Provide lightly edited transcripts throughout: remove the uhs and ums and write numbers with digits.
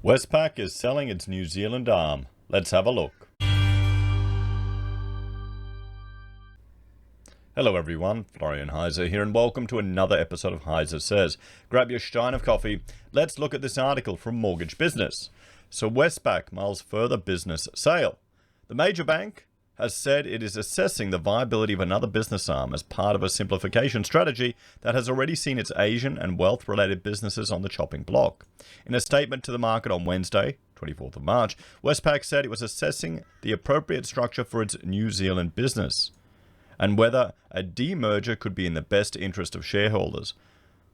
Westpac is selling its New Zealand arm. Let's have a look. Hello everyone, Florian.Heise here, and welcome to another episode of HeiseSays. Grab your stein of coffee. Let's look at this article from Mortgage Business. So Westpac mulls further business sale. The major bank has said it is assessing the viability of another business arm as part of a simplification strategy that has already seen its Asian and wealth-related businesses on the chopping block. In a statement to the market on Wednesday, 24th of March, Westpac said it was assessing the appropriate structure for its New Zealand business and whether a demerger could be in the best interest of shareholders.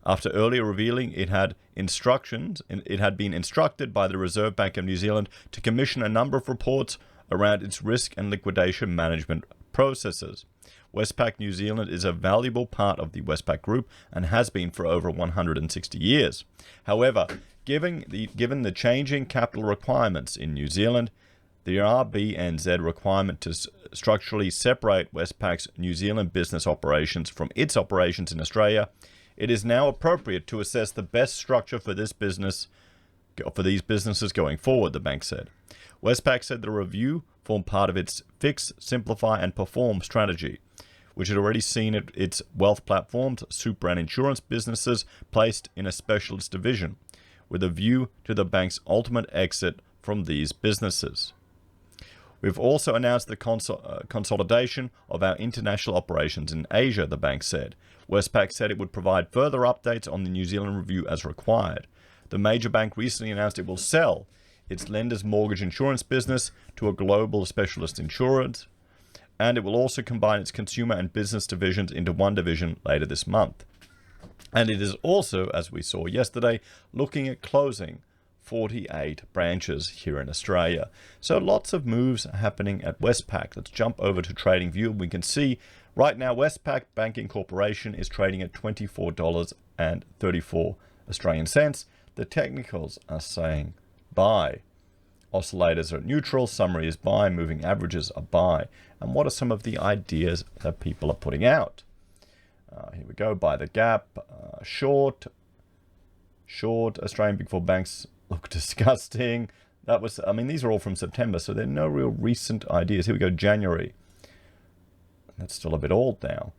After earlier revealing it had been instructed by the Reserve Bank of New Zealand to commission a number of reports around its risk and liquidation management processes. Westpac New Zealand is a valuable part of the Westpac Group and has been for over 160 years. However, given the changing capital requirements in New Zealand, the RBNZ requirement to structurally separate Westpac's New Zealand business operations from its operations in Australia, it is now appropriate to assess the best structure for these businesses going forward, the bank said. Westpac said the review formed part of its Fix, Simplify and Perform strategy, which had already seen its wealth platforms, super and insurance businesses placed in a specialist division, with a view to the bank's ultimate exit from these businesses. We've also announced the consolidation of our international operations in Asia, the bank said. Westpac said it would provide further updates on the New Zealand review as required. The major bank recently announced it will sell its lender's mortgage insurance business to a global specialist insurance, and it will also combine its consumer and business divisions into one division later this month. And it is also, as we saw yesterday, looking at closing 48 branches here in Australia. So lots of moves happening at Westpac. Let's jump over to TradingView. We can see right now Westpac Banking Corporation is trading at $24.34 Australian cents. The technicals are saying buy. Oscillators are at neutral, summary is buy, moving averages are buy. And what are some of the ideas that people are putting out? Here we go, buy the gap, short, Australian Big Four banks look disgusting. These are all from September, so there are no real recent ideas. Here we go, January. That's still a bit old now.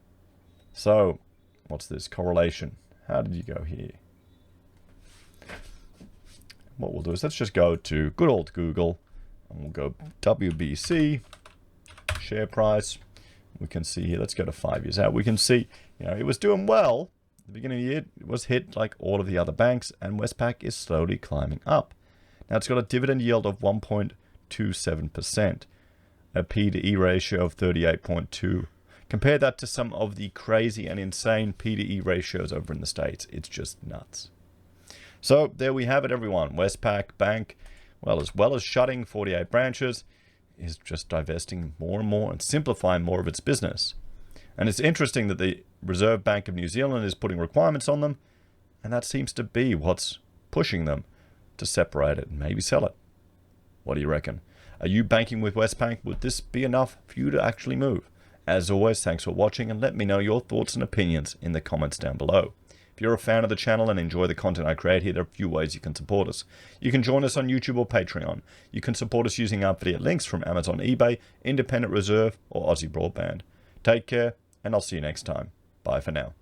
So, what's this? Correlation. How did you go here? What we'll do is let's just go to good old Google and we'll go WBC share price. We can see here, let's go to 5 years out. We can see, it was doing well at the beginning of the year. It was hit like all of the other banks, and Westpac is slowly climbing up. Now it's got a dividend yield of 1.27%, a P to E ratio of 38.2. Compare that to some of the crazy and insane P to E ratios over in the States. It's just nuts. So there we have it, everyone. Westpac Bank, as well as shutting 48 branches, is just divesting more and more and simplifying more of its business. And it's interesting that the Reserve Bank of New Zealand is putting requirements on them, and that seems to be what's pushing them to separate it and maybe sell it. What do you reckon? Are you banking with Westpac? Would this be enough for you to actually move? As always, thanks for watching, and let me know your thoughts and opinions in the comments down below. If you're a fan of the channel and enjoy the content I create here, there are a few ways you can support us. You can join us on YouTube or Patreon. You can support us using our affiliate links from Amazon, eBay, Independent Reserve, or AussieBroadband. Take care, and I'll see you next time. Bye for now.